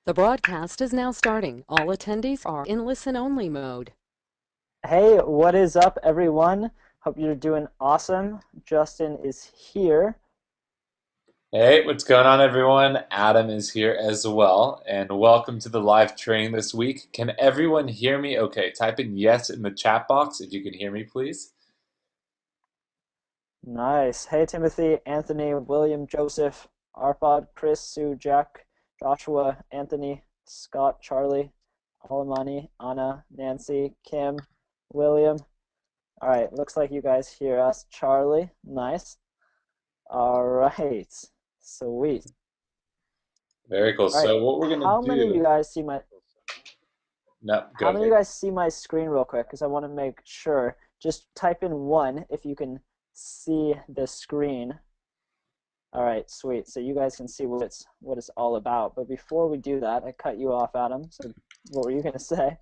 The broadcast is now starting. All attendees are in listen-only mode. Hey, what is up, everyone? Hope you're doing awesome. Justin is here. Hey, what's going on, everyone? Adam is here as well, and welcome to the live training this week. Can everyone hear me okay? Type in yes in the chat box if you can hear me, please. Nice. Hey, Timothy, Anthony, William, Joseph, Arpad, Chris, Sue, Jack, Joshua, Anthony, Scott, Charlie, Alamani, Anna, Nancy, Kim, William. All right, looks like you guys hear us. Charlie, nice. All right, sweet. Very cool. All right, So what we're gonna how many of you do? guys see my No, How go many of ahead. you guys see my screen real quick? Because I want to make sure. Just type in one if you can see the screen. All right, sweet. So you guys can see what it's all about. But before we do that, I cut you off, Adam. So what were you gonna say?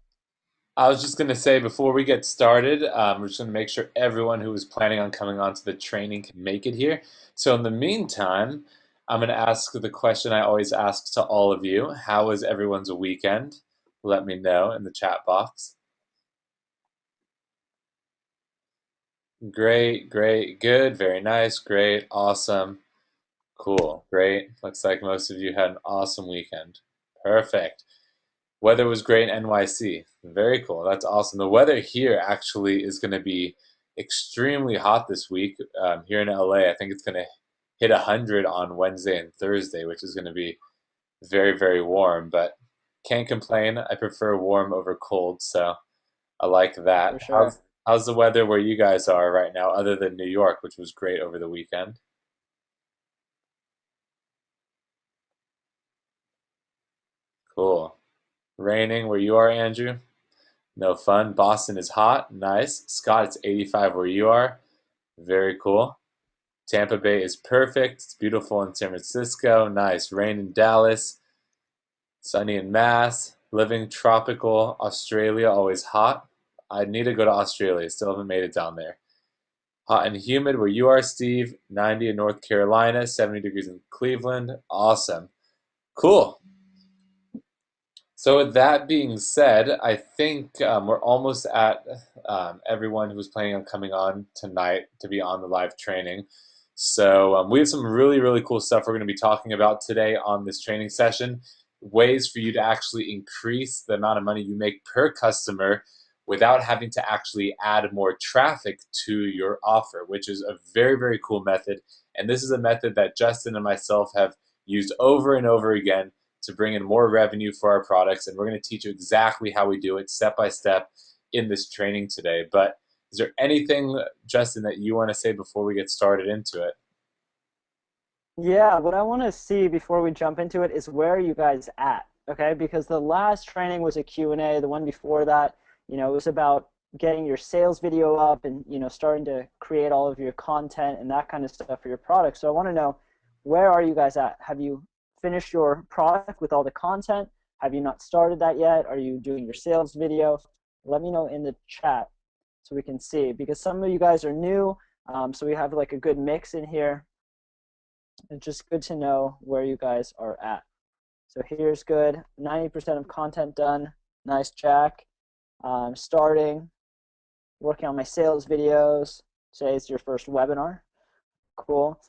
I was just gonna say before we get started, we're just gonna make sure everyone who is planning on coming on to the training can make it here. So in the meantime, I'm gonna ask the question I always ask to all of you. How was everyone's weekend? Let me know in the chat box. Great, great, good, very nice, great, awesome, cool, great. Looks like most of you had an awesome weekend. Perfect. Weather was great in NYC. Very cool. That's awesome. The weather here actually is going to be extremely hot this week. Here in LA, I think it's going to hit 100 on Wednesday and Thursday, which is going to be very, very warm, but can't complain. I prefer warm over cold, so I like that. For sure. How's the weather where you guys are right now, other than New York, which was great over the weekend? Cool. Raining where you are, Andrew? No fun. Boston is hot. Nice. Scott, it's 85 where you are. Very cool. Tampa Bay is perfect. It's beautiful in San Francisco. Nice. Rain in Dallas. Sunny in Mass. Living tropical Australia, always hot. I need to go to Australia. Still haven't made it down there. Hot and humid where you are, Steve. 90 in North Carolina, 70 degrees in Cleveland. Awesome. Cool. So with that being said, I think we're almost at everyone who's planning on coming on tonight to be on the live training. So we have some really, really cool stuff we're going to be talking about today on this training session. Ways for you to actually increase the amount of money you make per customer without having to actually add more traffic to your offer, which is a very, very cool method. And this is a method that Justin and myself have used over and over again to bring in more revenue for our products. And we're going to teach you exactly how we do it step by step in this training today. But is there anything, Justin, that you want to say before we get started into it? Yeah, what I want to see before we jump into it is where are you guys at, okay? Because the last training was a Q&A, the one before that, it was about getting your sales video up and, starting to create all of your content and that kind of stuff for your product. So I want to know, where are you guys at? Have you finished your product with all the content? Have you not started that yet? Are you doing your sales video? Let me know in the chat so we can see, because some of you guys are new, so we have like a good mix in here. It's just good to know where you guys are at. So here's good. 90% of content done. Nice, Jack. Starting, working on my sales videos. Today's your first webinar. Cool.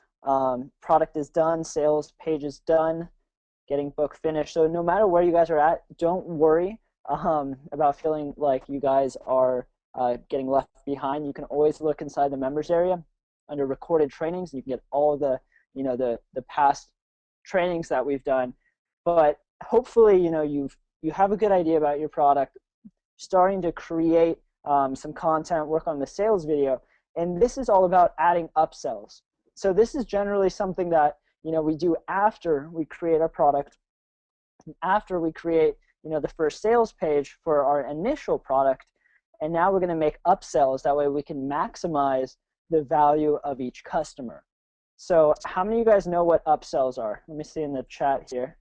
Product is done. Sales page is done. Getting book finished. So no matter where you guys are at, don't worry about feeling like you guys are getting left behind. You can always look inside the members area under recorded trainings. You can get all the the past trainings that we've done. But hopefully you have a good idea about your product, starting to create some content, work on the sales video, and this is all about adding upsells. So this is generally something that we do after we create our product, after we create the first sales page for our initial product, and now we're going to make upsells. That way we can maximize the value of each customer. So how many of you guys know what upsells are? Let me see in the chat here.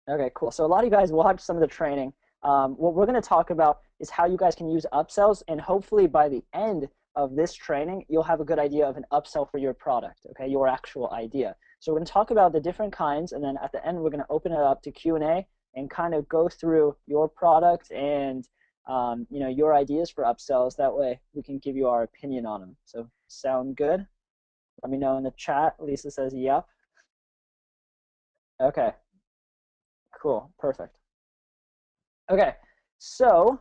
Okay, cool. So a lot of you guys watched some of the training. What we're going to talk about is how you guys can use upsells, and hopefully by the end of this training, you'll have a good idea of an upsell for your product, okay, your actual idea. So we're going to talk about the different kinds, and then at the end, we're going to open it up to Q&A and kind of go through your product and your ideas for upsells. That way we can give you our opinion on them. So sound good? Let me know in the chat. Lisa says, yep. Okay, cool, perfect. Okay, so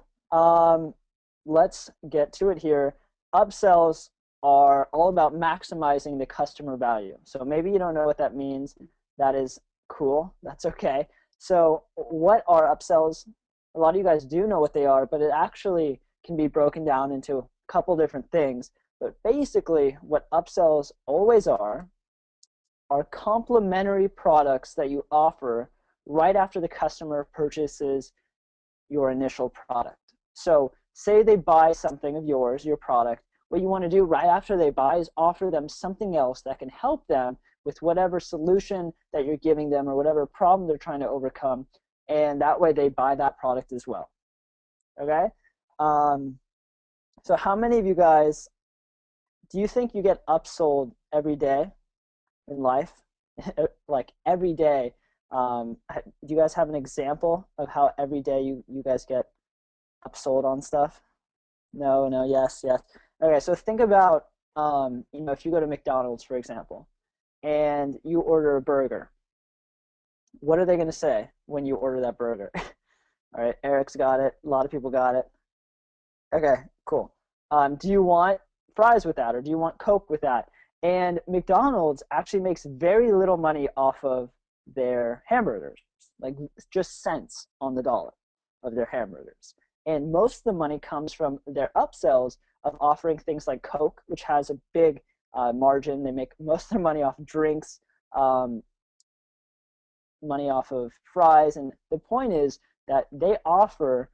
let's get to it here. Upsells are all about maximizing the customer value. So maybe you don't know what that means. That is cool. That's okay. So what are upsells? A lot of you guys do know what they are, but it actually can be broken down into a couple different things. But basically, what upsells always are complementary products that you offer right after the customer purchases your initial product. So say they buy something of yours, your product, what you want to do right after they buy is offer them something else that can help them with whatever solution that you're giving them or whatever problem they're trying to overcome, and that way they buy that product as well. Okay? So how many of you guys, do you think you get upsold every day in life? Like every day. Do you guys have an example of how every day you guys get upsold on stuff? No, yes. Okay, so think about if you go to McDonald's, for example, and you order a burger. What are they going to say when you order that burger? All right, Eric's got it. A lot of people got it. Okay, cool. Do you want fries with that, or do you want Coke with that? And McDonald's actually makes very little money off of their hamburgers, like just cents on the dollar of their hamburgers. And most of the money comes from their upsells of offering things like Coke, which has a big margin. They make most of their money off drinks, money off of fries. And the point is that they offer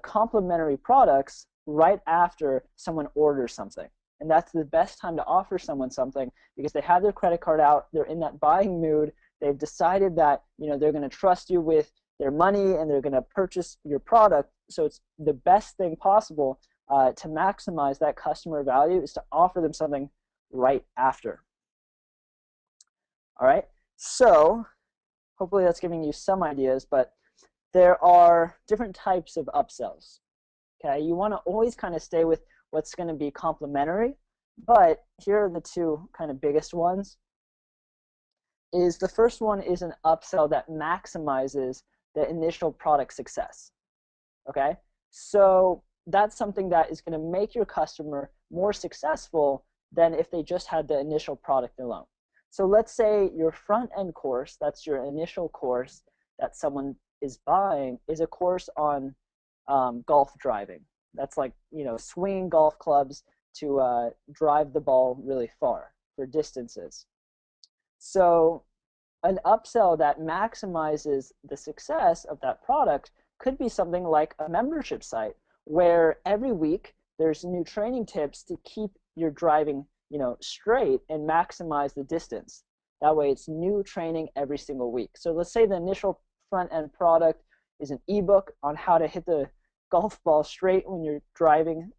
complimentary products right after someone orders something. And that's the best time to offer someone something because they have their credit card out, they're in that buying mood, they've decided that they're going to trust you with their money and they're going to purchase your product. So it's the best thing possible to maximize that customer value is to offer them something right after. All right, so hopefully that's giving you some ideas, but there are different types of upsells. Okay, you want to always kind of stay with what's going to be complementary, but here are the two kind of biggest ones. The first one is an upsell that maximizes the initial product success. Okay, so that's something that is going to make your customer more successful than if they just had the initial product alone. So let's say your front end course, that's your initial course that someone is buying, is a course on golf driving. That's like swinging golf clubs to drive the ball really far for distances. So an upsell that maximizes the success of that product could be something like a membership site where every week there's new training tips to keep your driving straight and maximize the distance. That way it's new training every single week. So let's say the initial front end product is an ebook on how to hit the golf ball straight when you're driving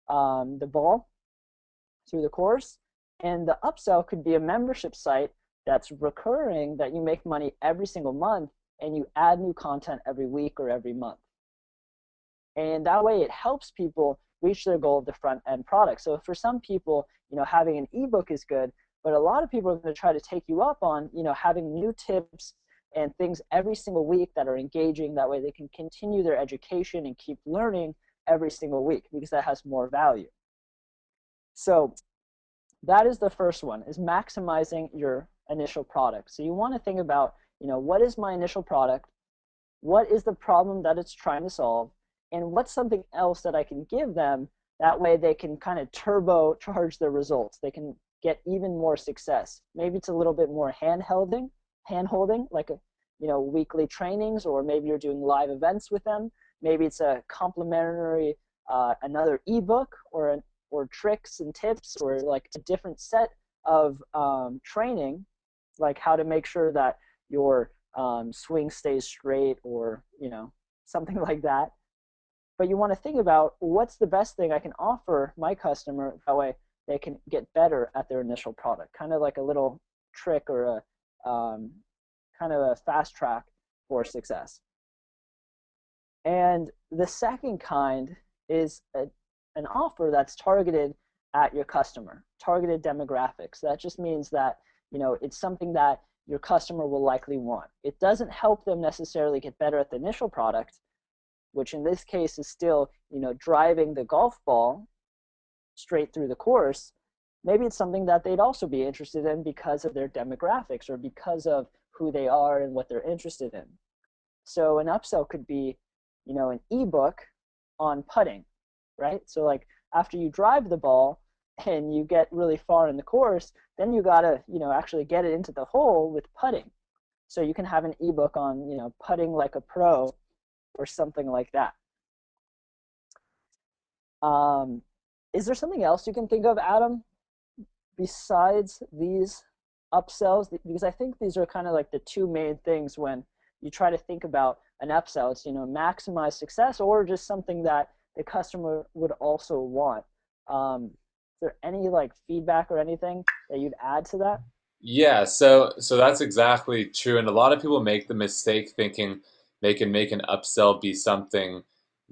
the ball through the course. And the upsell could be a membership site that's recurring, that you make money every single month and you add new content every week or every month. And that way it helps people reach their goal of the front end product. So for some people, having an ebook is good, but a lot of people are going to try to take you up on, having new tips and things every single week that are engaging. That way they can continue their education and keep learning every single week because that has more value. So that is the first one, is maximizing your initial product. So you want to think about, what is my initial product? What is the problem that it's trying to solve? And what's something else that I can give them? That way they can kind of turbocharge their results. They can get even more success. Maybe it's a little bit more hand-holding, like weekly trainings, or maybe you're doing live events with them. Maybe it's a complimentary another ebook or tricks and tips, or like a different set of training, like how to make sure that your swing stays straight, or something like that. but you want to think about what's the best thing I can offer my customer, that way they can get better at their initial product, kind of like a little trick or a kind of a fast track for success. And the second kind is an offer that's targeted at your customer, targeted demographics. That just means that, you know, it's something that your customer will likely want. It doesn't help them necessarily get better at the initial product, which in this case is still, you know, driving the golf ball straight through the course. Maybe it's something that they'd also be interested in because of their demographics or because of who they are and what they're interested in. So an upsell could be, you know, an ebook on putting, right? So like after you drive the ball and you get really far in the course, then you gotta, you know, actually get it into the hole with putting. So you can have an ebook on, you know, putting like a pro or something like that. Is there something else you can think of, Adam, besides these upsells? Because I think these are kind of like the two main things when you try to think about an upsell. It's, you know, maximize success or just something that the customer would also want. Is there any like feedback or anything that you'd add to that? Yeah, so that's exactly true, and a lot of people make the mistake thinking they can make an upsell be something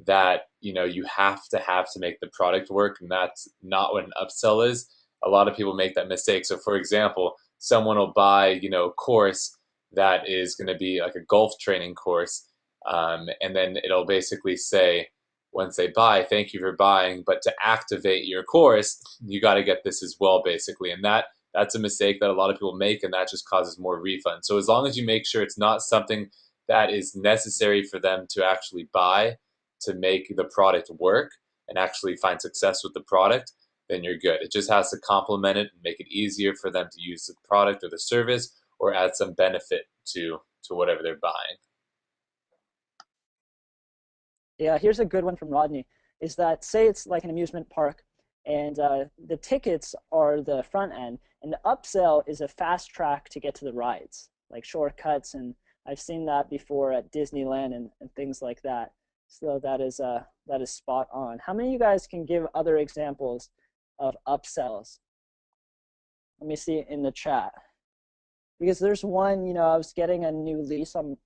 that you have to make the product work, and that's not what an upsell is. A lot of people make that mistake. So, for example, someone will buy a course that is going to be like a golf training course, and then it'll basically say once they buy, "Thank you for buying," but to activate your course, you got to get this as well, basically, and that's a mistake that a lot of people make, and that just causes more refunds. So as long as you make sure it's not something that is necessary for them to actually buy to make the product work and actually find success with the product, then you're good. It just has to complement it and make it easier for them to use the product or the service or add some benefit to whatever they're buying. Yeah, here's a good one from Rodney, is that say it's like an amusement park and the tickets are the front end and the upsell is a fast track to get to the rides, like shortcuts, and I've seen that before at Disneyland and things like that. So that is spot on. How many of you guys can give other examples of upsells? Let me see in the chat. Because there's one, you know, I was getting a new lease on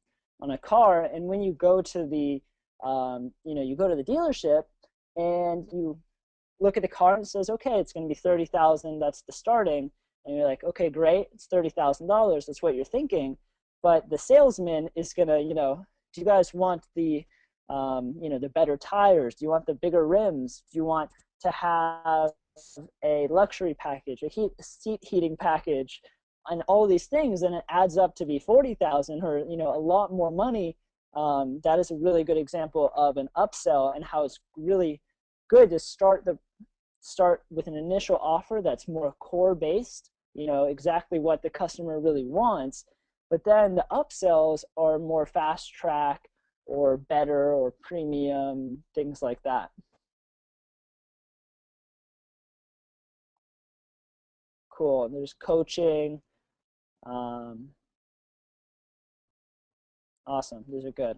a car, and when you go to the you know, you go to the dealership and you look at the car and it says, okay, it's going to be 30,000. That's the starting, and you're like, okay, great, it's $30,000. That's what you're thinking, but the salesman is gonna, you know, do you guys want the, you know, the better tires? Do you want the bigger rims? Do you want to have a luxury package, a seat heating package, and all these things? And it adds up to be 40,000, or, you know, a lot more money. That is a really good example of an upsell and how it's really good to start with an initial offer that's more core based, you know, exactly what the customer really wants, but then the upsells are more fast track or better or premium, things like that. Cool. And there's coaching. Awesome. These are good.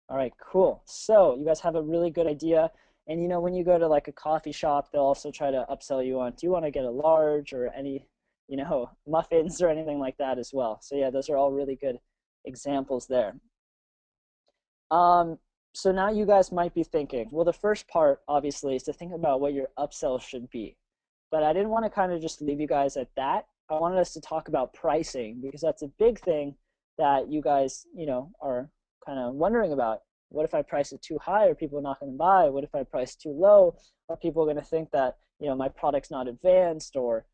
All right, cool. So you guys have a really good idea. And you know, when you go to like a coffee shop, they'll also try to upsell you on, do you want to get a large or any, you know, muffins or anything like that as well. So yeah, those are all really good examples there. So now you guys might be thinking, well, the first part obviously is to think about what your upsell should be. But I didn't want to kind of just leave you guys at that. I wanted us to talk about pricing because that's a big thing that you guys, you know, are kind of wondering about. What if I price it too high? Are people not going to buy? What if I price too low? Are people going to think that, you know, my product's not advanced? Or,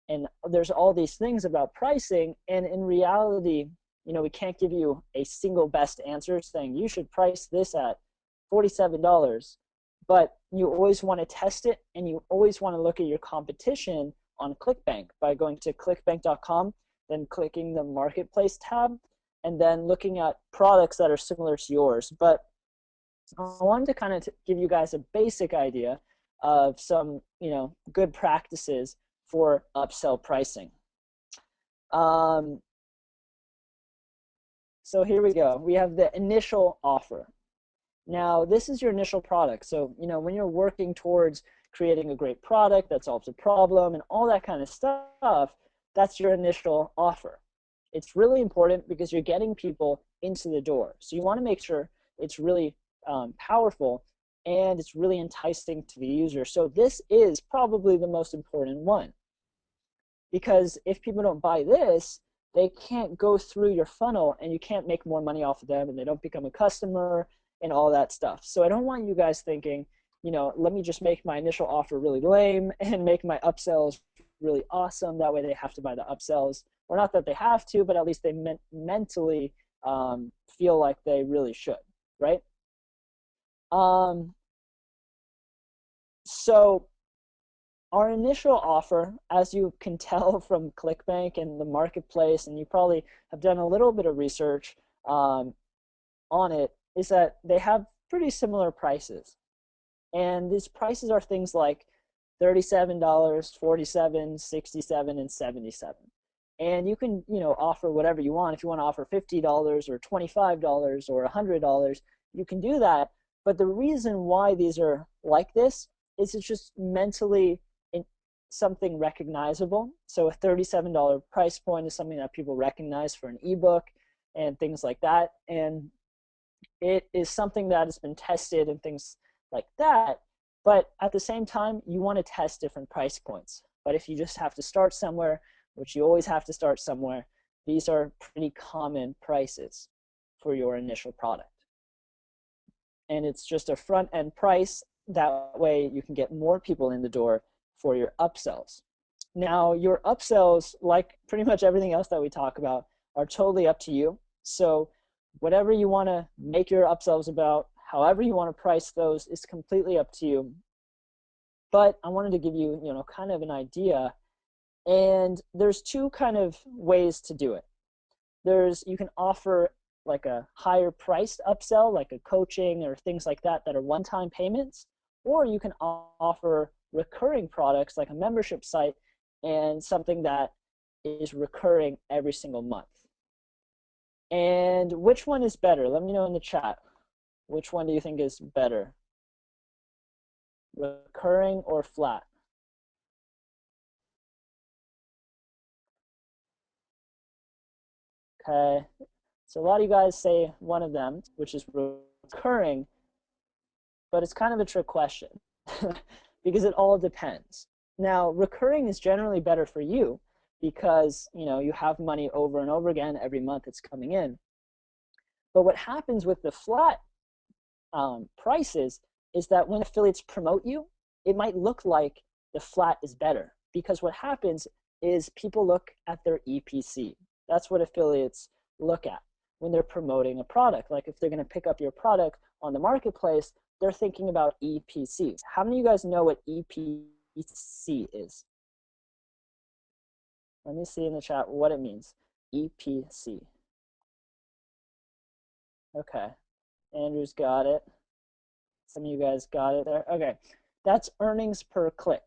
and there's all these things about pricing, and in reality, you know, we can't give you a single best answer saying you should price this at $47, but you always want to test it, and you always want to look at your competition on ClickBank by going to clickbank.com. then clicking the marketplace tab, and then looking at products that are similar to yours. But I wanted to kind of give you guys a basic idea of some, good practices for upsell pricing. So here we go. We have the initial offer. Now, this is your initial product. So, when you're working towards creating a great product that solves a problem and all that kind of stuff, that's your initial offer. It's really important because you're getting people into the door. So you want to make sure it's really powerful and it's really enticing to the user. So this is probably the most important one, because if people don't buy this, they can't go through your funnel and you can't make more money off of them, and they don't become a customer and all that stuff. So I don't want you guys thinking, let me just make my initial offer really lame and make my upsells really awesome. That way they have to buy the upsells. Or not that they have to, but at least they mentally feel like they really should, right? So our initial offer, as you can tell from ClickBank and the marketplace, and you probably have done a little bit of research on it, is that they have pretty similar prices. And these prices are things like $37, $47, $67, and $77. And you can, offer whatever you want. If you want to offer $50 or $25 or $100, you can do that. But the reason why these are like this is it's just mentally something recognizable. So a $37 price point is something that people recognize for an ebook and things like that. And it is something that has been tested and things like that. But at the same time, you want to test different price points. But if you just have to start somewhere, which you always have to start somewhere, these are pretty common prices for your initial product. And it's just a front end price. That way you can get more people in the door for your upsells. Now, your upsells, like pretty much everything else that we talk about, are totally up to you. So whatever you want to make your upsells about, however you want to price those, is completely up to you. But I wanted to give you, kind of an idea. And there's two kind of ways to do it. You can offer like a higher priced upsell, like a coaching or things like that are one-time payments, or you can offer recurring products like a membership site and something that is recurring every single month. And which one is better? Let me know in the chat. Which one do you think is better? Recurring or flat? Okay, so a lot of you guys say one of them, which is recurring, but it's kind of a trick question because it all depends. Now, recurring is generally better for you because you have money over and over again every month it's coming in. But what happens with the flat prices is that when affiliates promote you, it might look like the flat is better, because what happens is people look at their EPC. That's what affiliates look at when they're promoting a product. Like if they're going to pick up your product on the marketplace, they're thinking about EPCs. How many of you guys know what EPC is? Let me see in the chat what it means. EPC. Okay, Andrew's got it. Some of you guys got it there. Okay, that's earnings per click.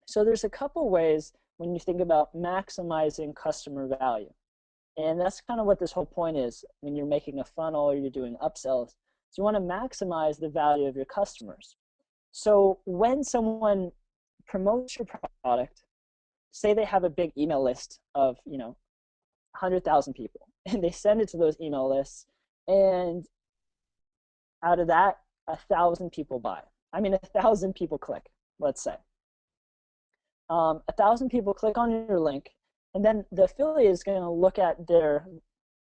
So there's a couple ways when you think about maximizing customer value. And that's kind of what this whole point is when you're making a funnel or you're doing upsells. So you want to maximize the value of your customers. So when someone promotes your product, say they have a big email list of 100,000 people, and they send it to those email lists, and out of that, 1,000 people buy. 1,000 people click, let's say. 1,000 people click on your link, and then the affiliate is going to look at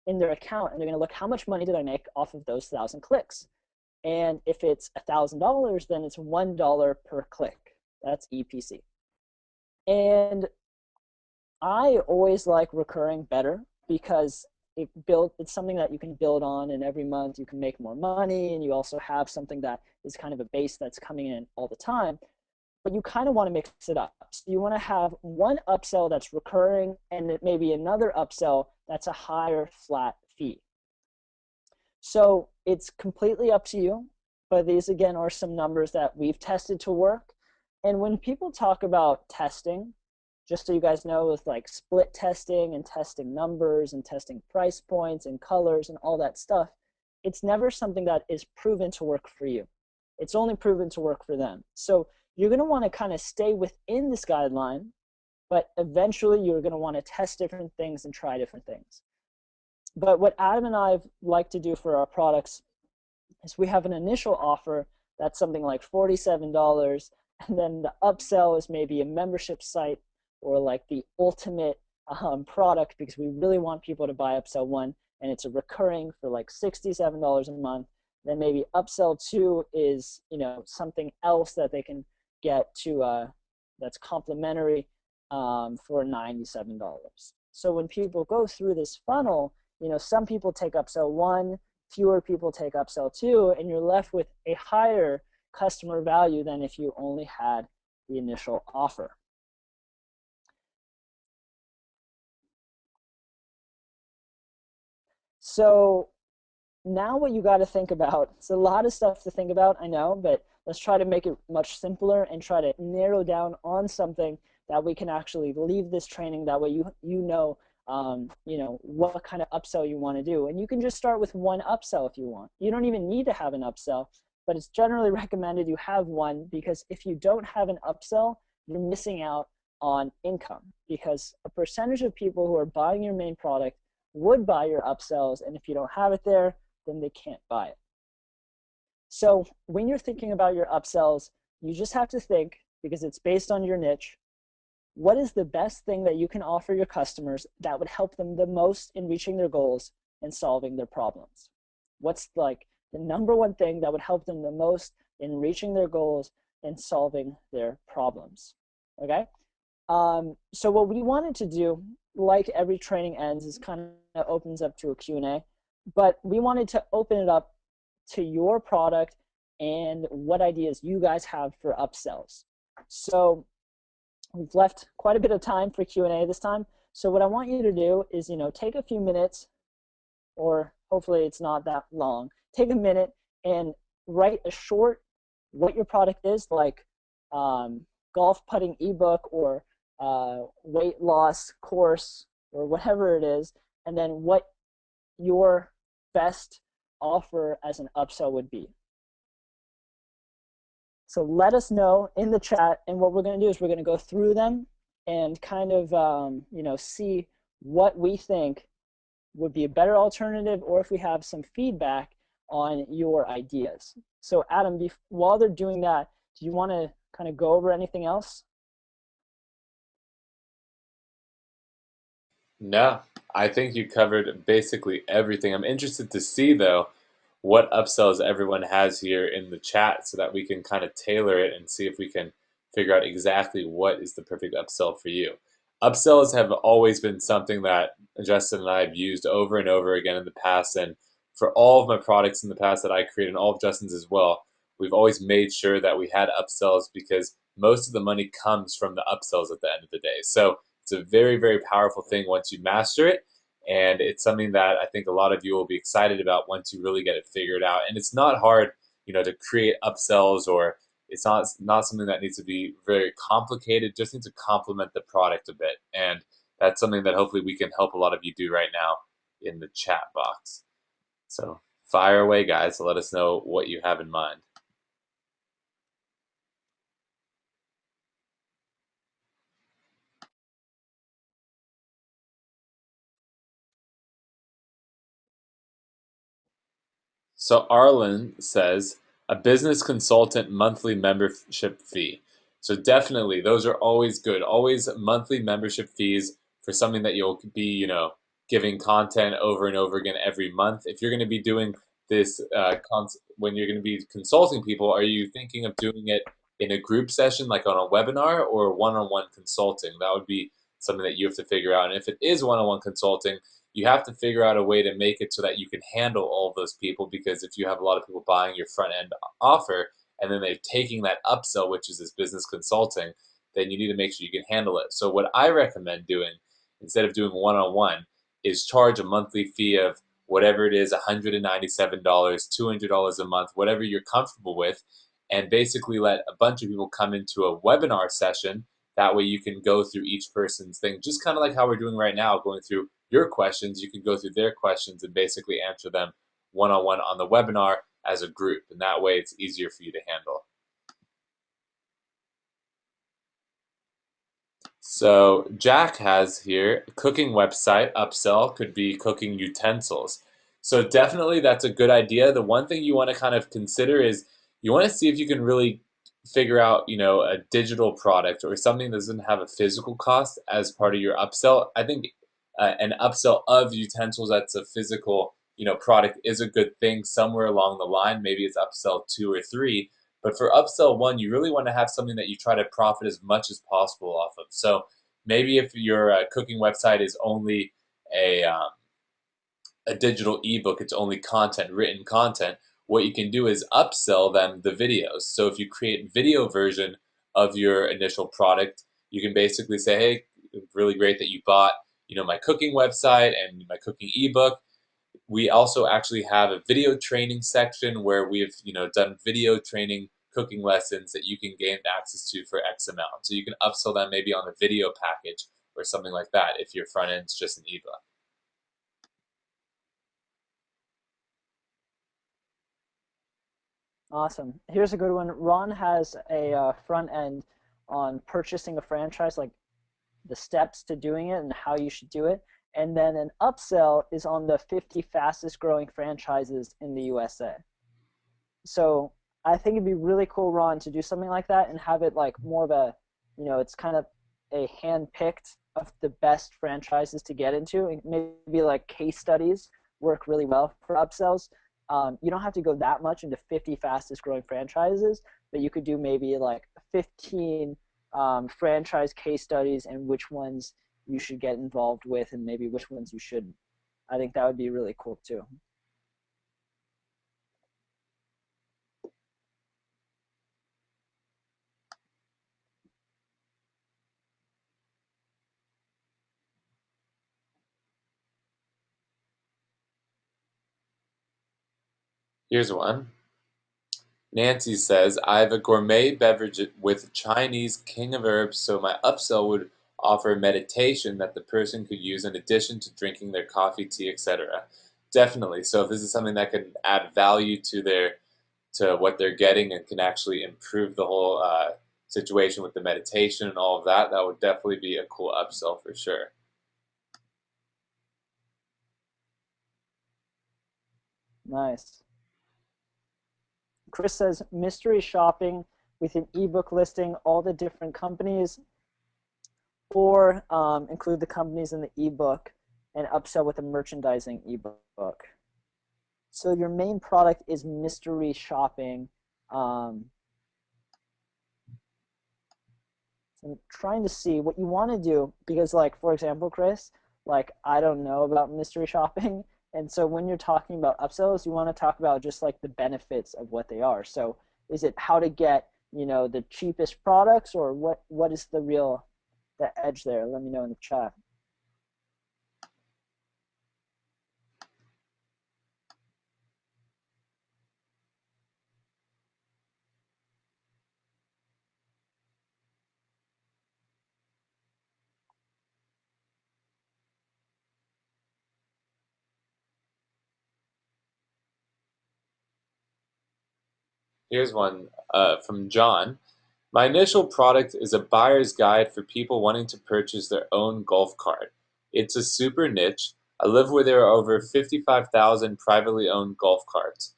in their account, and they're going to look, how much money did I make off of those 1,000 clicks? And if it's $1,000, then it's $1 per click. That's EPC. And I always like recurring better because it's something that you can build on, and every month you can make more money, and you also have something that is kind of a base that's coming in all the time. but you kind of want to mix it up. So you want to have one upsell that's recurring and maybe another upsell that's a higher flat fee. So it's completely up to you, but these again are some numbers that we've tested to work. And when people talk about testing, just so you guys know, with like split testing and testing numbers and testing price points and colors and all that stuff, it's never something that is proven to work for you. It's only proven to work for them. So you're going to want to kind of stay within this guideline, but eventually you're going to want to test different things and try different things. But what Adam and I like to do for our products is we have an initial offer that's something like $47, and then the upsell is maybe a membership site or like the ultimate product, because we really want people to buy upsell 1, and it's a recurring for like $67 a month. Then maybe upsell 2 is, you know, something else that they can get to that's complimentary for $97. So when people go through this funnel, you know, some people take upsell 1, fewer people take upsell 2, and you're left with a higher customer value than if you only had the initial offer. So now what you got to think about, it's a lot of stuff to think about, I know, but let's try to make it much simpler and try to narrow down on something that we can actually leave this training. That way you know what kind of upsell you want to do. And you can just start with one upsell if you want. You don't even need to have an upsell, but it's generally recommended you have one, because if you don't have an upsell, you're missing out on income, because a percentage of people who are buying your main product would buy your upsells, and if you don't have it there, then they can't buy it. So when you're thinking about your upsells, you just have to think, because it's based on your niche, what is the best thing that you can offer your customers that would help them the most in reaching their goals and solving their problems? What's like the number one thing that would help them the most in reaching their goals and solving their problems? Okay. So what we wanted to do, like every training ends, is kind of opens up to a Q&A, but we wanted to open it up to your product and what ideas you guys have for upsells. So we've left quite a bit of time for Q&A this time. So what I want you to do is, take a few minutes, or hopefully it's not that long. Take a minute and write a short what your product is, like golf putting ebook or weight loss course or whatever it is, and then what your best offer as an upsell would be. So let us know in the chat, and what we're going to do is we're going to go through them and kind of see what we think would be a better alternative, or if we have some feedback on your ideas. So Adam, while they're doing that, do you want to kind of go over anything else? No, I think you covered basically everything. I'm interested to see, though, what upsells everyone has here in the chat so that we can kind of tailor it and see if we can figure out exactly what is the perfect upsell for you. Upsells have always been something that Justin and I have used over and over again in the past, and for all of my products in the past that I created, and all of Justin's as well, we've always made sure that we had upsells, because most of the money comes from the upsells at the end of the day. So it's a very, very powerful thing once you master it, and it's something that I think a lot of you will be excited about once you really get it figured out. And it's not hard, to create upsells, or it's not something that needs to be very complicated. Just needs to complement the product a bit, and that's something that hopefully we can help a lot of you do right now in the chat box. So fire away, guys. Let us know what you have in mind. So Arlen says a business consultant monthly membership fee. So definitely, those are always good. Always monthly membership fees for something that you'll be, giving content over and over again every month. If you're going to be doing this, when you're going to be consulting people, are you thinking of doing it in a group session, like on a webinar, or one-on-one consulting? That would be something that you have to figure out. And if it is one-on-one consulting, you have to figure out a way to make it so that you can handle all of those people, because if you have a lot of people buying your front end offer, and then they're taking that upsell, which is this business consulting, then you need to make sure you can handle it. So what I recommend doing instead of doing one-on-one is charge a monthly fee of whatever it is, $197, $200 a month, whatever you're comfortable with, and basically let a bunch of people come into a webinar session. That way you can go through each person's thing, just kind of like how we're doing right now, going through your questions. You can go through their questions and basically answer them one-on-one on the webinar as a group, and that way it's easier for you to handle. So Jack has here cooking website upsell could be cooking utensils. So definitely that's a good idea. The one thing you want to kind of consider is you want to see if you can really figure out, a digital product or something that doesn't have a physical cost as part of your upsell. I think an upsell of utensils that's a physical, product is a good thing somewhere along the line. Maybe it's upsell 2 or 3. But for upsell 1, you really want to have something that you try to profit as much as possible off of. So maybe if your cooking website is only a, um, a digital ebook, it's only content, written content, what you can do is upsell them the videos. So if you create video version of your initial product, you can basically say, hey, really great that you bought, my cooking website and my cooking ebook. We also actually have a video training section where we've done video training cooking lessons that you can gain access to for X amount. So you can upsell them maybe on the video package or something like that if your front end's just an ebook. Awesome. Here's a good one. Ron has a front end on purchasing a franchise, like the steps to doing it and how you should do it. And then an upsell is on the 50 fastest growing franchises in the USA. So I think it'd be really cool, Ron, to do something like that and have it like more of a, it's kind of a hand-picked of the best franchises to get into. And maybe like case studies work really well for upsells. You don't have to go that much into 50 fastest growing franchises, but you could do maybe like 15 franchise case studies and which ones you should get involved with and maybe which ones you shouldn't. I think that would be really cool too. Here's one. Nancy says, I have a gourmet beverage with Chinese king of herbs, so my upsell would offer meditation that the person could use in addition to drinking their coffee, tea, etc. Definitely. So if this is something that can add value to what they're getting and can actually improve the whole situation with the meditation and all of that, that would definitely be a cool upsell for sure. Nice. Chris says mystery shopping with an ebook listing all the different companies, or include the companies in the ebook and upsell with a merchandising ebook. So your main product is mystery shopping. I'm trying to see what you want to do because, like, for example, Chris, like I don't know about mystery shopping, and so when you're talking about upsells, you want to talk about just like the benefits of what they are. So is it how to get the cheapest products, or what is the edge there? Let me know in the chat. Here's one from John. My initial product is a buyer's guide for people wanting to purchase their own golf cart. It's a super niche. I live where there are over 55,000 privately owned golf carts.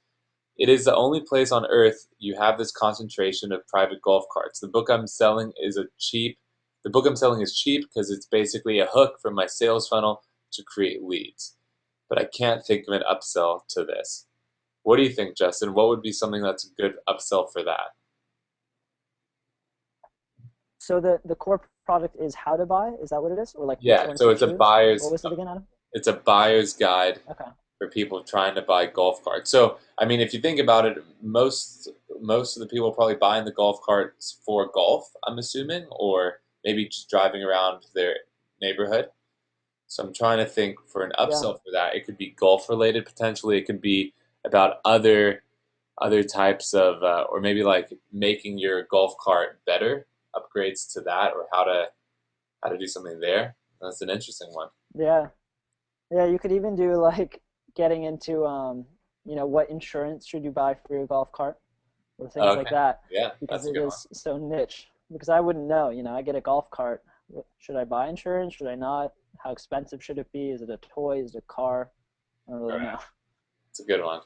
It is the only place on earth you have this concentration of private golf carts. The book I'm selling is cheap because it's basically a hook from my sales funnel to create leads. But I can't think of an upsell to this. What do you think, Justin? What would be something that's a good upsell for that? So the core product is how to buy. Is that what it is, or like which Yeah, ones so to it's a choose? What buyer's was it again, Adam? it's a buyer's guide Okay. for people trying to buy golf carts. So, I mean, if you think about it, most most of the people probably buying the golf carts for golf, I'm assuming, or maybe just driving around their neighborhood. So I'm trying to think for an Yeah. upsell for that. It could be golf related potentially. It could be about other types of, or maybe like making your golf cart better, upgrades to that, or how to do something there. That's an interesting one. Yeah. Yeah, you could even do like getting into what insurance should you buy for your golf cart or things like Okay, that yeah, because that's a it good one. is so niche. Because I wouldn't know, I get a golf cart. Should I buy insurance? Should I not? How expensive should it be? Is it a toy? Is it a car? I don't really Right, know. it's a good one.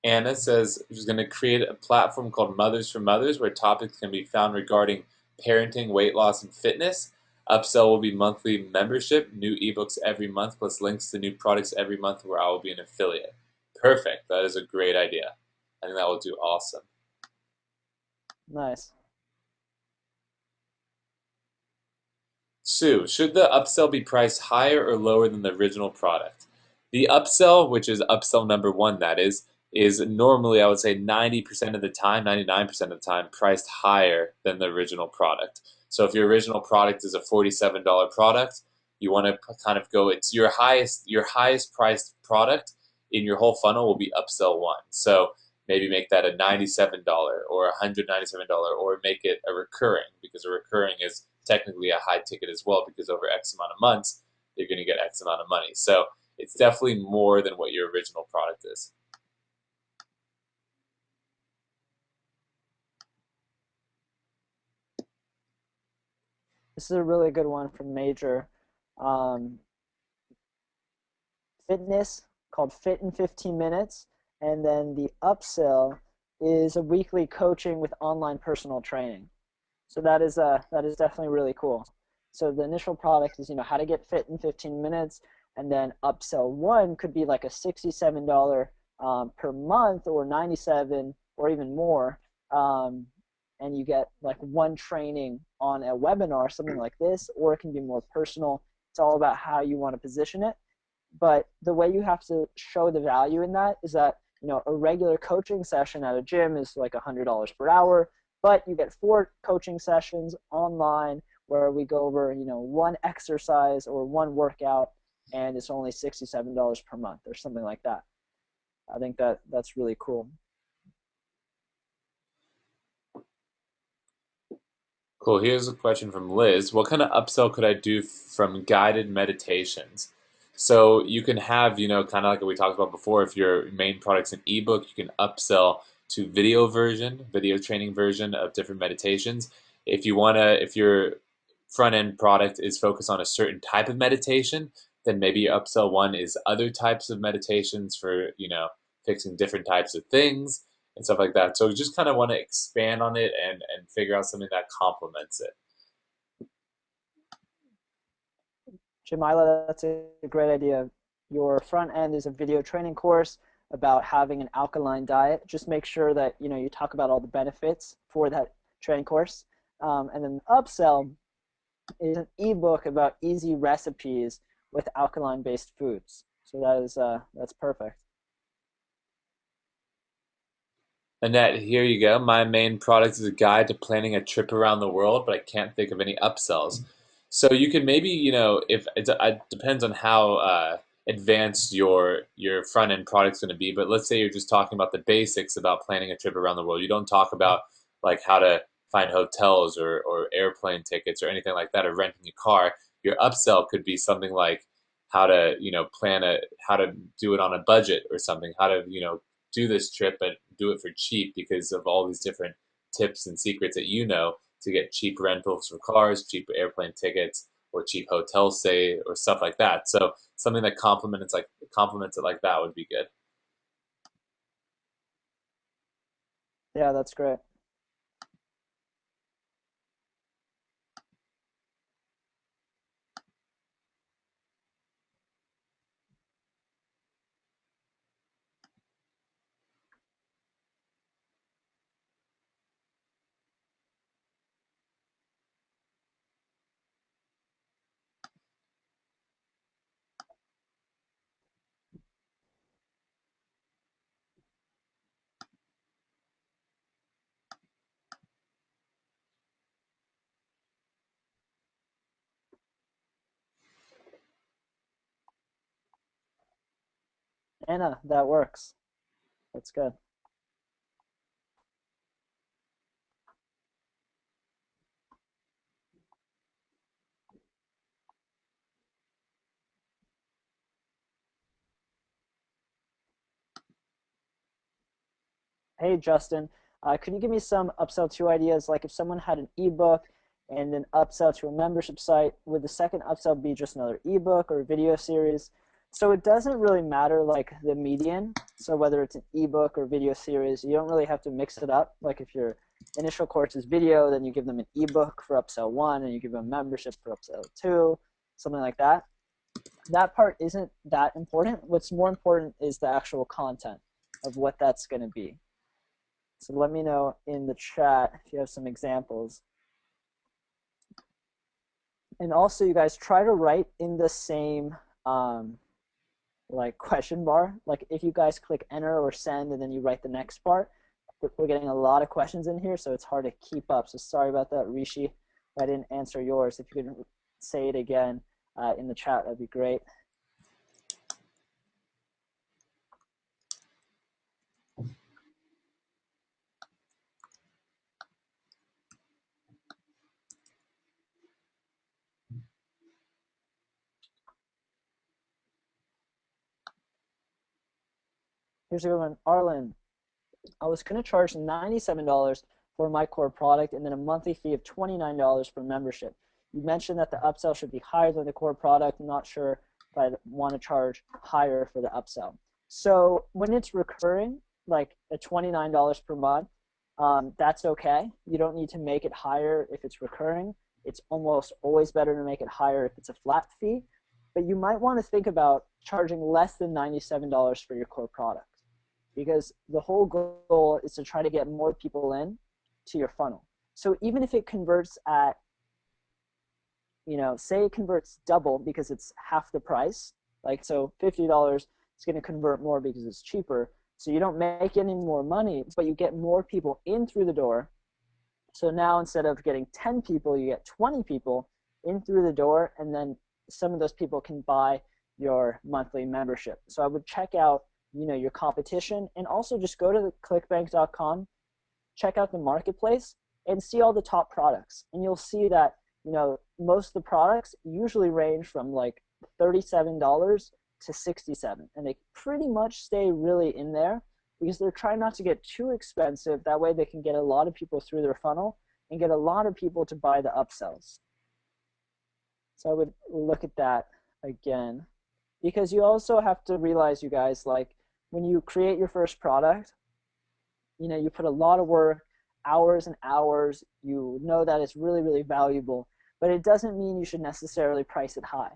Anna says she's going to create a platform called Mothers for Mothers where topics can be found regarding parenting, weight loss, and fitness. Upsell will be monthly membership, new ebooks every month, plus links to new products every month where I will be an affiliate. Perfect. That is a great idea. I think that will do awesome. Nice. Sue, should the upsell be priced higher or lower than the original product? The upsell, which is upsell number one, that is normally, I would say 90% of the time, 99% of the time, priced higher than the original product. So if your original product is a $47 product, you want to kind of go, it's your highest priced product in your whole funnel will be upsell one. So maybe make that a $97 or $197 or make it a recurring because a recurring is technically a high ticket as well because over X amount of months, you're going to get X amount of money. So it's definitely more than what your original product is. This is a really good one from Major. Um, Fitness called Fit in 15 Minutes. And then the upsell is a weekly coaching with online personal training. So that is definitely really cool. So the initial product is how to get fit in 15 minutes, and then upsell one could be like a $67 per month or 97 or even more, um, and you get like one training on a webinar, something like this, or it can be more personal. It's all about how you want to position it. But the way you have to show the value in that is that a regular coaching session at a gym is like $100 per hour, but you get 4 coaching sessions online where we go over one exercise or one workout, and it's only $67 per month or something like that. I think that's really cool. Cool. Here's a question from Liz. What kind of upsell could I do from guided meditations? So you can have, kind of like what we talked about before, if your main product's an ebook, you can upsell to video training version of different meditations. If your front end product is focused on a certain type of meditation, then maybe upsell one is other types of meditations for, fixing different types of things and stuff like that. So we just kind of want to expand on it and figure out something that complements it. Jamila, that's a great idea. Your front end is a video training course about having an alkaline diet. Just make sure that you talk about all the benefits for that training course. And then the upsell is an ebook about easy recipes with alkaline-based foods. So that's perfect. Annette, here you go. My main product is a guide to planning a trip around the world, but I can't think of any upsells. So you can maybe, if it depends on how advanced your front end product's going to be. But let's say you're just talking about the basics about planning a trip around the world. You don't talk about like how to find hotels or airplane tickets or anything like that, or renting a car. Your upsell could be something like how to, how to do it on a budget or something, how to, do this trip but do it for cheap because of all these different tips and secrets that to get cheap rentals for cars, cheap airplane tickets, or cheap hotel stay or stuff like that. So something that complements it like that would be good. Yeah, that's great. Anna, that works. That's good. Hey, Justin, could you give me some upsell two ideas? Like if someone had an ebook and then upsell to a membership site, would the second upsell be just another ebook or video series? So it doesn't really matter like the median. So whether it's an ebook or video series, you don't really have to mix it up. Like if your initial course is video, then you give them an ebook for upsell one and you give them a membership for upsell two, something like that. That part isn't that important. What's more important is the actual content of what that's going to be. So let me know in the chat if you have some examples. And also, you guys try to write in the same like question bar. Like if you guys click enter or send and then you write the next part, we're getting a lot of questions in here, so it's hard to keep up. So sorry about that, Rishi. I didn't answer yours. If you could say it again in the chat, that'd be great. Here's a good one. Arlen, I was going to charge $97 for my core product and then a monthly fee of $29 for membership. You mentioned that the upsell should be higher than the core product. I'm not sure if I want to charge higher for the upsell. So when it's recurring, like at $29 per month, that's okay. You don't need to make it higher if it's recurring. It's almost always better to make it higher if it's a flat fee. But you might want to think about charging less than $97 for your core product, because the whole goal is to try to get more people in to your funnel. So even if it converts at, say it converts double because it's half the price, like so $50 is going to convert more because it's cheaper. So you don't make any more money, but you get more people in through the door. So now instead of getting 10 people, you get 20 people in through the door, and then some of those people can buy your monthly membership. So I would check out your competition, and also just go to the clickbank.com, check out the marketplace and see all the top products, and you'll see that most of the products usually range from like $37 to $67, and they pretty much stay really in there because they're trying not to get too expensive. That way they can get a lot of people through their funnel and get a lot of people to buy the upsells. So I would look at that again, because you also have to realize, you guys, like when you create your first product, you put a lot of work, hours and hours, you know that it's really, really valuable, but it doesn't mean you should necessarily price it high,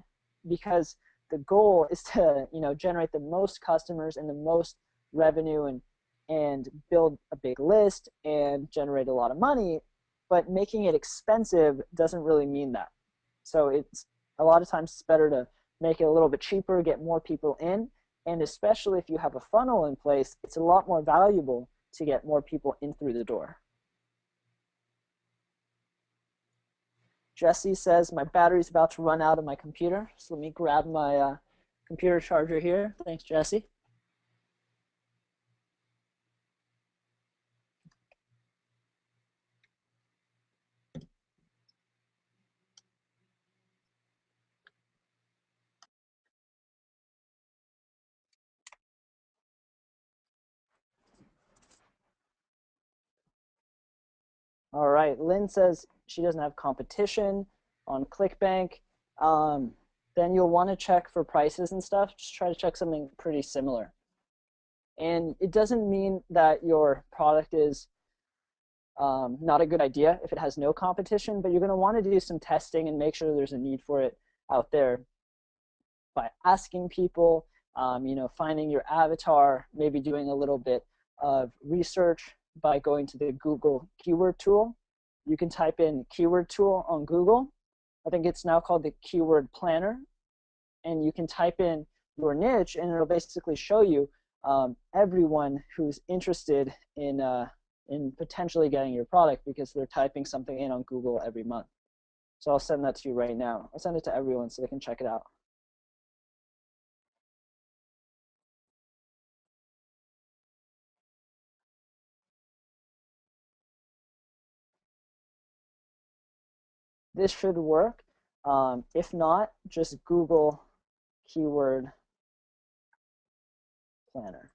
because the goal is to, generate the most customers and the most revenue and build a big list and generate a lot of money, but making it expensive doesn't really mean that. So it's a lot of times it's better to make it a little bit cheaper, get more people in, and especially if you have a funnel in place, it's a lot more valuable to get more people in through the door. Jesse says, my battery's about to run out of my computer, so let me grab my computer charger here. Thanks, Jesse. All right, Lynn says she doesn't have competition on ClickBank. Then you'll want to check for prices and stuff. Just try to check something pretty similar. And it doesn't mean that your product is not a good idea if it has no competition, but you're going to want to do some testing and make sure there's a need for it out there by asking people, finding your avatar, maybe doing a little bit of research by going to the Google keyword tool. You can type in keyword tool on Google. I think it's now called the keyword planner, and you can type in your niche and it'll basically show you everyone who's interested in potentially getting your product because they're typing something in on Google every month. So I'll send that to you right now. I'll send it to everyone so they can check it out. this should work. If not, just Google keyword planner.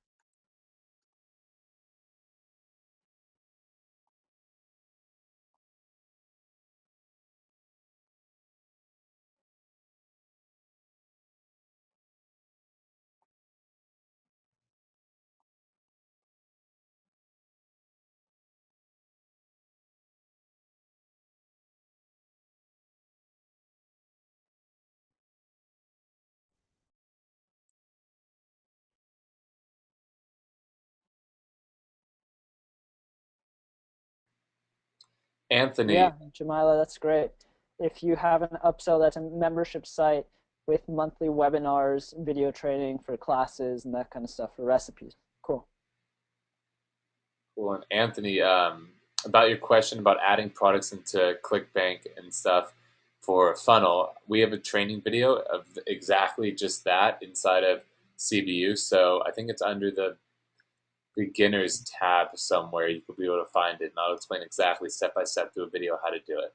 Anthony, Yeah, Jamila, that's great. If you have an upsell that's a membership site with monthly webinars, video training for classes, and that kind of stuff for recipes. Cool. Cool. And Anthony, about your question about adding products into ClickBank and stuff for Funnel, we have a training video of exactly just that inside of CBU. So I think it's under the beginners tab somewhere. You could be able to find it, and I'll explain exactly step by step through a video how to do it.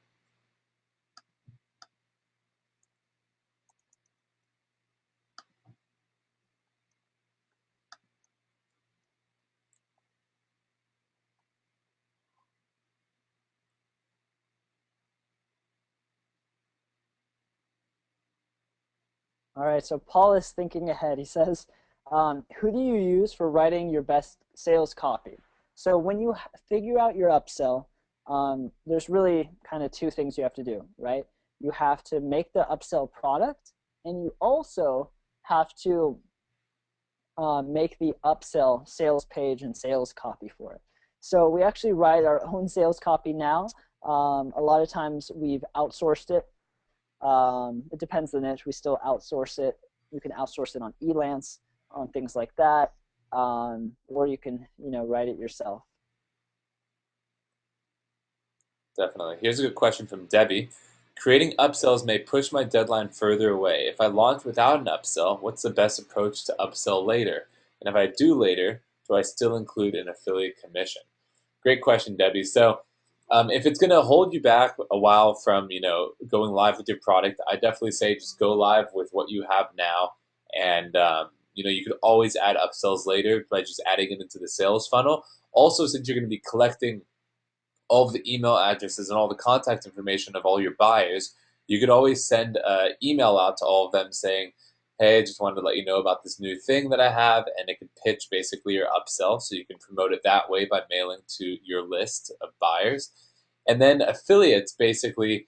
All right, so Paul is thinking ahead. He says, who do you use for writing your best sales copy? So when you figure out your upsell, there's really kind of two things you have to do, right? You have to make the upsell product, and you also have to make the upsell sales page and sales copy for it. So we actually write our own sales copy now. A lot of times we've outsourced it. It depends on the niche. We still outsource it. You can outsource it on Elance, on things like that, or you can, write it yourself. Definitely. Here's a good question from Debbie. Creating upsells may push my deadline further away. If I launch without an upsell, what's the best approach to upsell later? And if I do later, do I still include an affiliate commission? Great question, Debbie. So, if it's going to hold you back a while from going live with your product, I definitely say just go live with what you have now, and you could always add upsells later by just adding it into the sales funnel. Also, since you're going to be collecting all of the email addresses and all the contact information of all your buyers, you could always send an email out to all of them saying, hey, just wanted to let you know about this new thing that I have, and it could pitch basically your upsell, so you can promote it that way by mailing to your list of buyers. And then affiliates, basically,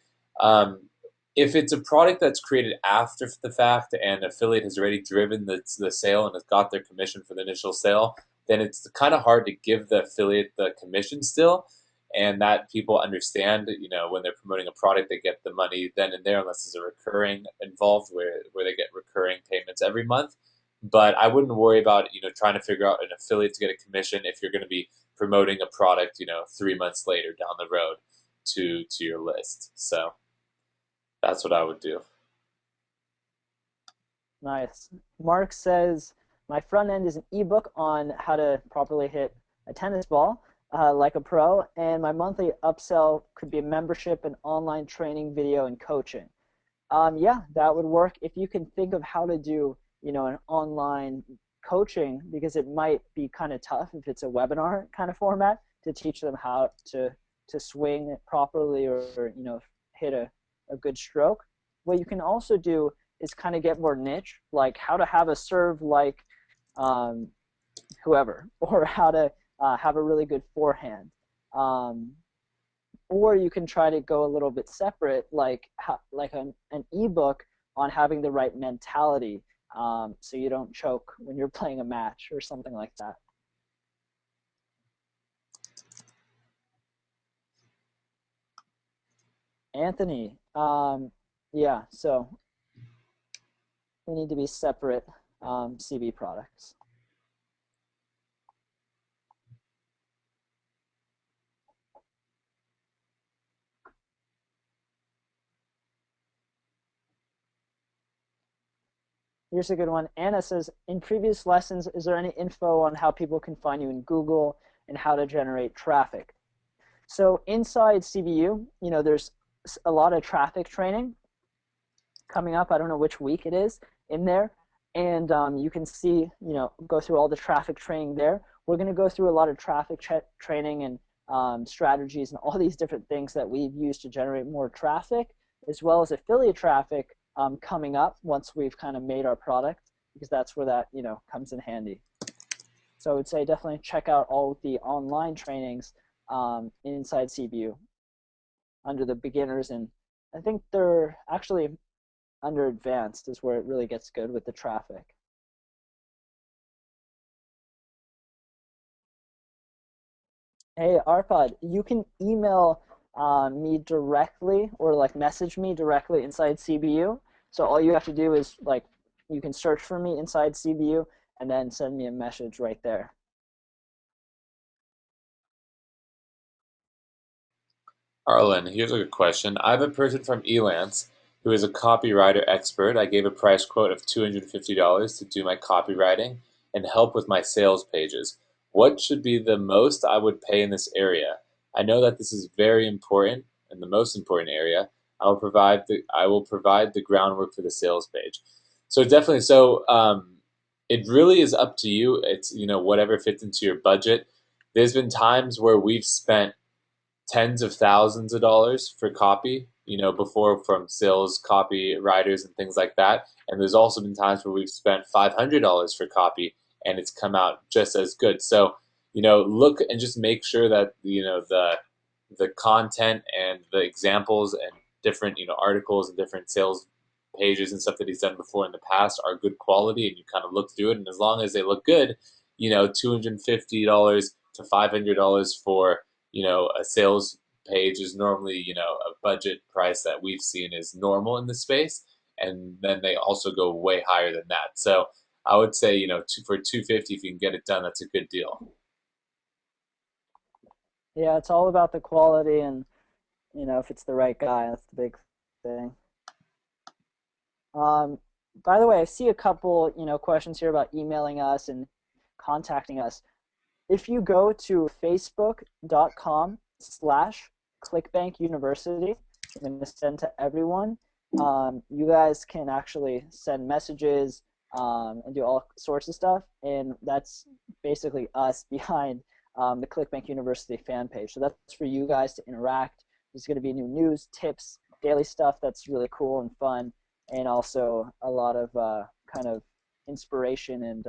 if it's a product that's created after the fact and affiliate has already driven the sale and has got their commission for the initial sale, then it's kind of hard to give the affiliate the commission still, and that people understand, when they're promoting a product, they get the money then and there, unless there's a recurring involved where they get recurring payments every month. But I wouldn't worry about, trying to figure out an affiliate to get a commission if you're going to be promoting a product, 3 months later down the road to your list. So that's what I would do. Nice. Mark says, my front end is an ebook on how to properly hit a tennis ball like a pro, and my monthly upsell could be a membership and online training, video, and coaching. Yeah, that would work if you can think of how to do, an online coaching, because it might be kind of tough if it's a webinar kind of format to teach them how to swing it properly, or hit a good stroke. What you can also do is kind of get more niche, like how to have a serve like whoever, or how to have a really good forehand. Or you can try to go a little bit separate, like an ebook on having the right mentality, so you don't choke when you're playing a match or something like that. Anthony, yeah, so they need to be separate CB products. Here's a good one. Anna says, in previous lessons, is there any info on how people can find you in Google and how to generate traffic? So inside CBU, there's a lot of traffic training coming up. I don't know which week it is in there. And you can see, go through all the traffic training there. We're going to go through a lot of traffic training and strategies and all these different things that we've used to generate more traffic, as well as affiliate traffic coming up once we've kind of made our product, because that's where that comes in handy. So I would say definitely check out all the online trainings inside CBU under the beginners, and I think they're actually under advanced is where it really gets good with the traffic. Hey, Arpad, you can email me directly or like message me directly inside CBU. So all you have to do is like you can search for me inside CBU and then send me a message right there. Arlen, here's a good question. I have a person from Elance who is a copywriter expert. I gave a price quote of $250 to do my copywriting and help with my sales pages. What should be the most I would pay in this area? I know that this is very important and the most important area. I will provide the groundwork for the sales page. So definitely, it really is up to you. It's whatever fits into your budget. There's been times where we've spent tens of thousands of dollars for copy, before from sales copy writers and things like that. And there's also been times where we've spent $500 for copy and it's come out just as good. So, look and just make sure that, the content and the examples and different, articles and different sales pages and stuff that he's done before in the past are good quality and you kind of look through it. And as long as they look good, $250 to $500 for a sales page is normally, a budget price that we've seen is normal in the space. And then they also go way higher than that. So I would say, for 250, if you can get it done, that's a good deal. Yeah, it's all about the quality and, if it's the right guy, that's the big thing. By the way, I see a couple, questions here about emailing us and contacting us. If you go to facebook.com/clickbankuniversity, I'm going to send to everyone. You guys can actually send messages and do all sorts of stuff, and that's basically us behind the ClickBank University fan page. So that's for you guys to interact. There's going to be new news, tips, daily stuff that's really cool and fun, and also a lot of kind of inspiration and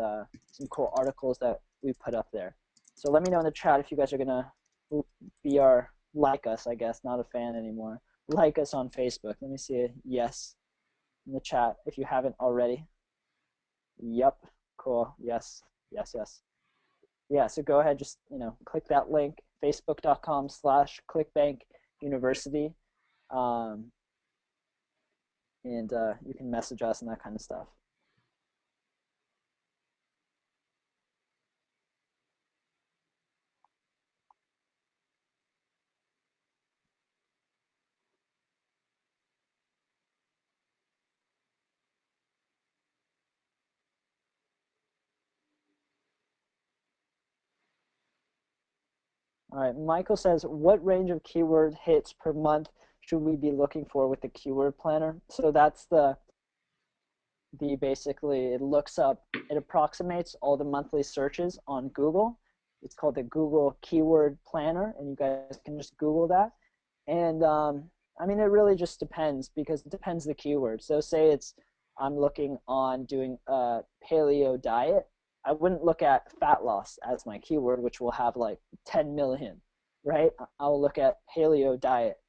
some cool articles that we put up there. So let me know in the chat if you guys are gonna be like us, I guess, not a fan anymore. Like us on Facebook. Let me see a yes in the chat if you haven't already. Yep, cool. Yes, yes, yes. Yeah, so go ahead, just click that link, facebook.com/clickbankuniversity, and you can message us and that kind of stuff. All right, Michael says, what range of keyword hits per month should we be looking for with the keyword planner? So that's the basically, it looks up, it approximates all the monthly searches on Google. It's called the Google Keyword Planner, and you guys can just Google that. And I mean, it really just depends because it depends the keyword. So say I'm looking on doing a paleo diet. I wouldn't look at fat loss as my keyword, which will have like 10 million, right? I'll look at paleo diet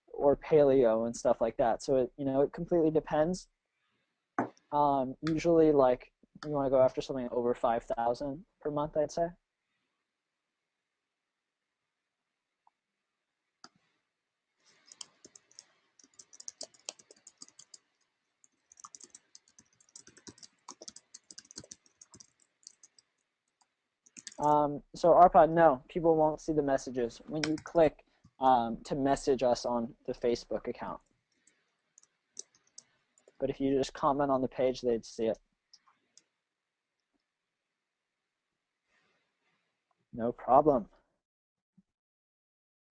or paleo and stuff like that. So it completely depends. Usually, like, you want to go after something over 5,000 per month, I'd say. So Arpad, no, people won't see the messages when you click to message us on the Facebook account. But if you just comment on the page, they'd see it. No problem.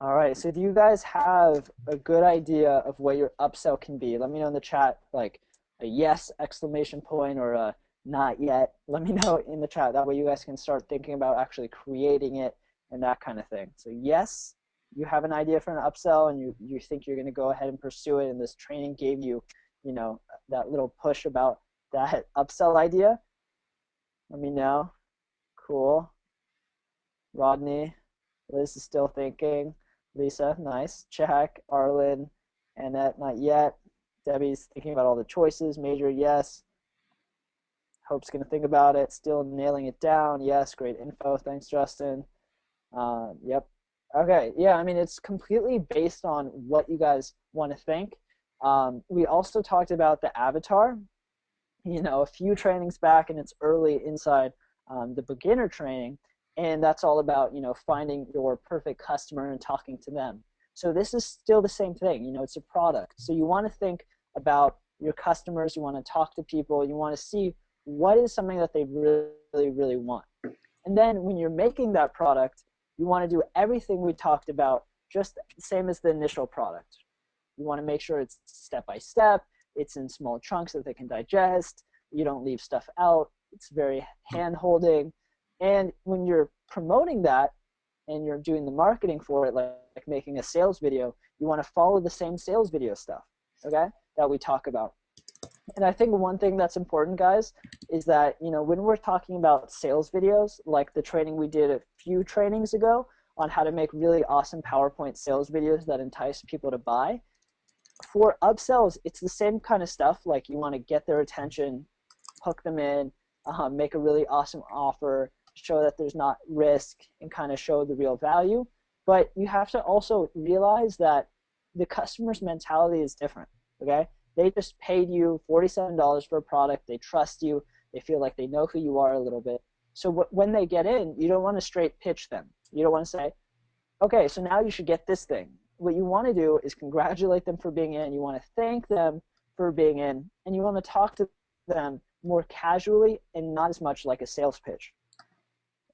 All right. So do you guys have a good idea of what your upsell can be? Let me know in the chat, like a yes exclamation point or a not yet. Let me know in the chat. That way you guys can start thinking about actually creating it and that kind of thing. So yes, you have an idea for an upsell and you think you're going to go ahead and pursue it, and this training gave you, you know, that little push about that upsell idea. Let me know. Cool. Rodney, Liz is still thinking. Lisa, nice. Check. Arlen, Annette, not yet. Debbie's thinking about all the choices. Major, yes. Hope's going to think about it. Still nailing it down. Yes, great info. Thanks, Justin. Yep. Okay, yeah, I mean, it's completely based on what you guys want to think. We also talked about the avatar, a few trainings back, and it's early inside the beginner training, and that's all about finding your perfect customer and talking to them. So this is still the same thing. It's a product, so you want to think about your customers. You want to talk to people. You want to see what is something that they really want, and then when you're making that product, you want to do everything we talked about, just the same as the initial product. You want to make sure it's step by step, it's in small chunks that they can digest, you don't leave stuff out, it's very hand holding. And when you're promoting that and you're doing the marketing for it, like making a sales video, you want to follow the same sales video stuff, okay, that we talk about. And I think one thing that's important, guys, is that when we're talking about sales videos, like the training we did a few trainings ago on how to make really awesome PowerPoint sales videos that entice people to buy, for upsells, it's the same kind of stuff. Like, you want to get their attention, hook them in, make a really awesome offer, show that there's not risk, and kind of show the real value. But you have to also realize that the customer's mentality is different, okay? They just paid you $47 for a product. They trust you. They feel like they know who you are a little bit. So when they get in, you don't want to straight pitch them. You don't want to say, okay, so now you should get this thing. What you want to do is congratulate them for being in. You want to thank them for being in, and you want to talk to them more casually and not as much like a sales pitch.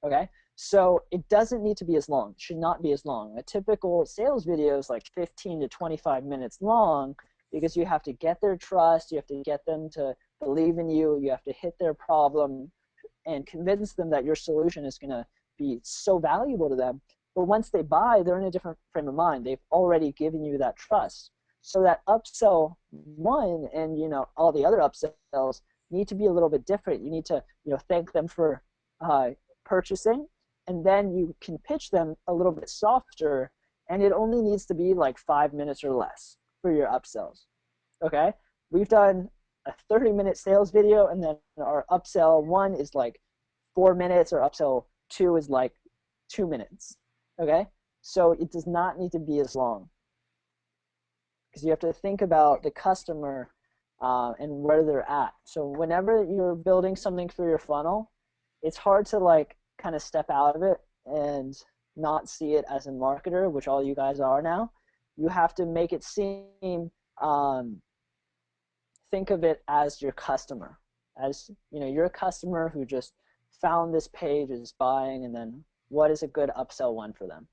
Okay, so it doesn't need to be as long. It should not be as long. A typical sales video is like 15 to 25 minutes long, because you have to get their trust, you have to get them to believe in you, you have to hit their problem and convince them that your solution is going to be so valuable to them. But once they buy, they're in a different frame of mind. They've already given you that trust. So that upsell one and all the other upsells need to be a little bit different. You need to thank them for purchasing, and then you can pitch them a little bit softer, and it only needs to be like 5 minutes or less for your upsells. Okay, we've done a 30-minute sales video, and then our upsell one is like 4 minutes, or upsell two is like 2 minutes. Okay, so it does not need to be as long, because you have to think about the customer and where they're at. So whenever you're building something for your funnel, it's hard to kind of step out of it and not see it as a marketer, which all you guys are now. You have to make it seem, think of it as your customer, as you're a customer who just found this page, is buying, and then what is a good upsell one for them?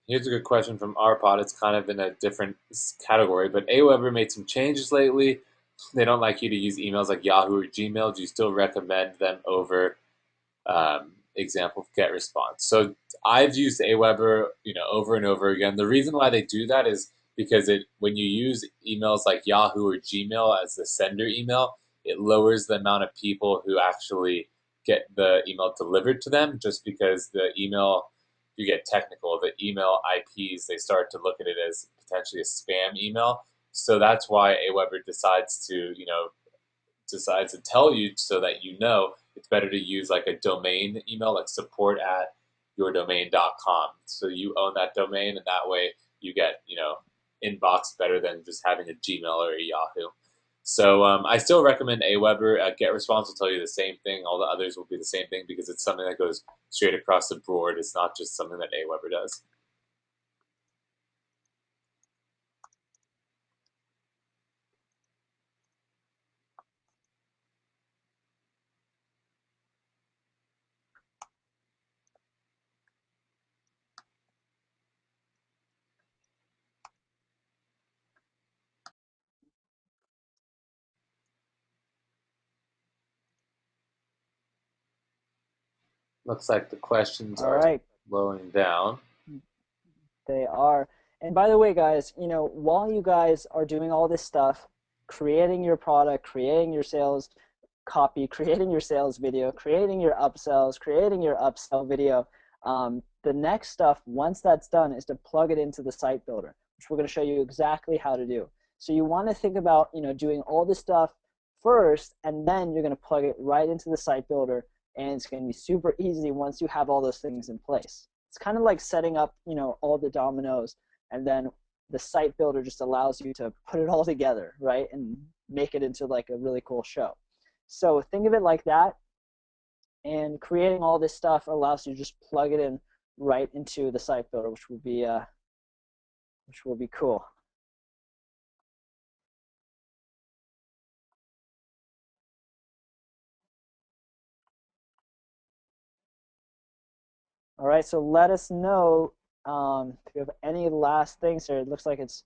Here's a good question from our pod. It's kind of in a different category, but Aweber made some changes lately. They don't like you to use emails like Yahoo or Gmail. Do you still recommend them over example GetResponse? So I've used Aweber, over and over again. The reason why they do that is because when you use emails like Yahoo or Gmail as the sender email, it lowers the amount of people who actually get the email delivered to them, just because the email, you get technical, the email IPs, they start to look at it as potentially a spam email. So that's why Aweber decides to tell you, so that it's better to use like a domain email, like support@yourdomain.com. So you own that domain, and that way you get inbox better than just having a Gmail or a Yahoo. So I still recommend Aweber. GetResponse will tell you the same thing. All the others will be the same thing because it's something that goes straight across the board. It's not just something that Aweber does. Looks like the questions All are right. slowing down. They are. And by the way, guys, while you guys are doing all this stuff, creating your product, creating your sales copy, creating your sales video, creating your upsells, creating your upsell video, the next stuff, once that's done, is to plug it into the site builder, which we're going to show you exactly how to do. So you want to think about, doing all this stuff first, and then you're going to plug it right into the site builder, and it's going to be super easy once you have all those things in place. It's kind of like setting up, all the dominoes, and then the site builder just allows you to put it all together, right, and make it into like a really cool show. So think of it like that, and creating all this stuff allows you to just plug it in right into the site builder, which will be cool. All right, so let us know if you have any last things here. It looks like it's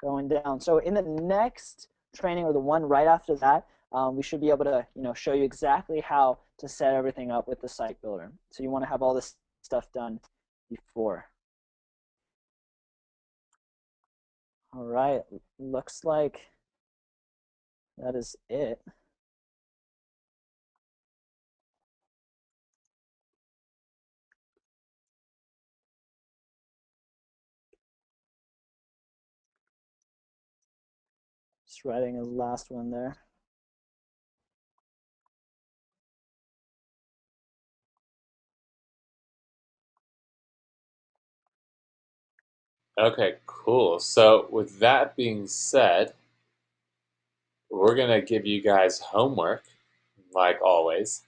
going down. So in the next training, or the one right after that, we should be able to show you exactly how to set everything up with the site builder. So you want to have all this stuff done before. All right, looks like that is it. Just writing a last one there. Okay, cool. So with that being said, we're going to give you guys homework, like always.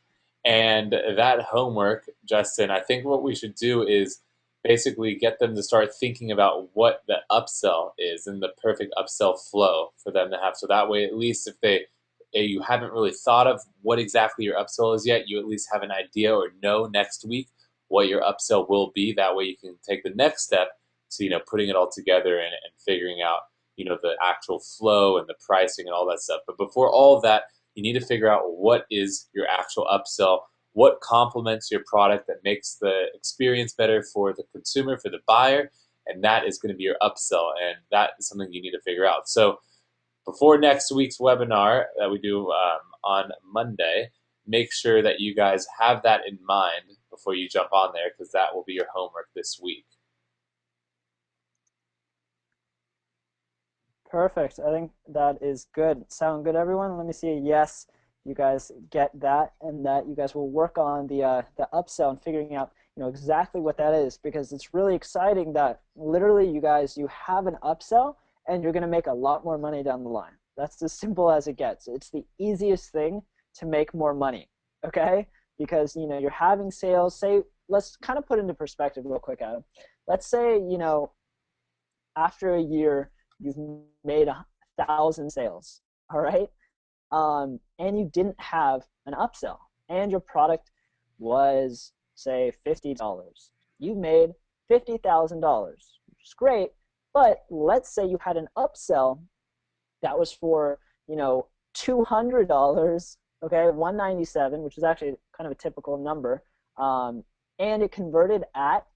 And that homework, Justin, I think what we should do is basically get them to start thinking about what the upsell is and the perfect upsell flow for them to have. So that way, at least if you haven't really thought of what exactly your upsell is yet, you at least have an idea or know next week what your upsell will be. That way you can take the next step to, putting it all together and figuring out, the actual flow and the pricing and all that stuff. But before all of that, you need to figure out what is your actual upsell, what complements your product that makes the experience better for the consumer, for the buyer, and that is going to be your upsell, and that is something you need to figure out. So before next week's webinar that we do on Monday, make sure that you guys have that in mind before you jump on there, because that will be your homework this week. Perfect. I think that is good. Sound good, everyone? Let me see. Yes, you guys get that, and that you guys will work on the upsell and figuring out exactly what that is, because it's really exciting that literally you have an upsell and you're going to make a lot more money down the line. That's as simple as it gets. It's the easiest thing to make more money. Okay, because you're having sales. Say, let's kind of put into perspective real quick, Adam. Let's say after a year you've made 1,000 sales, all right? And you didn't have an upsell, and your product was, say, $50. You made $50,000, which is great, but let's say you had an upsell that was for, $200, okay, 197, which is actually kind of a typical number, and it converted at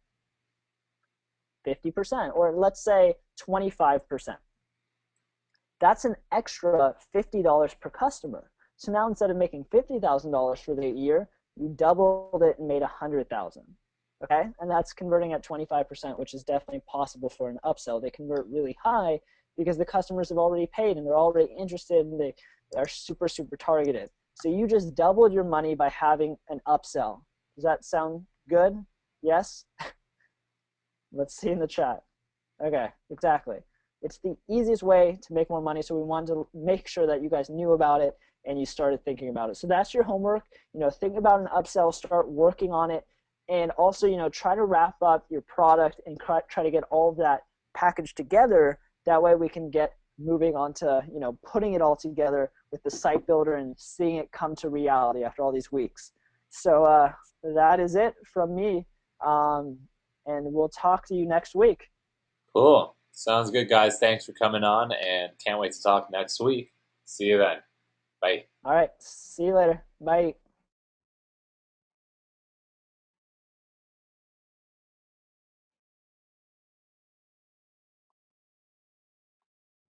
50%, or let's say 25%. That's an extra $50 per customer. So now instead of making $50,000 for the year, you doubled it and made $100,000. Okay, and that's converting at 25%, which is definitely possible for an upsell. They convert really high because the customers have already paid and they're already interested and they are super, super targeted. So you just doubled your money by having an upsell. Does that sound good? Yes? Let's see in the chat. Okay, exactly. It's the easiest way to make more money, so we wanted to make sure that you guys knew about it and you started thinking about it. So that's your homework. Think about an upsell, start working on it, and also, try to wrap up your product and try to get all of that packaged together. That way we can get moving on to, putting it all together with the site builder and seeing it come to reality after all these weeks. So that is it from me. And we'll talk to you next week. Cool. Sounds good, guys. Thanks for coming on, and can't wait to talk next week. See you then. Bye. All right. See you later. Bye.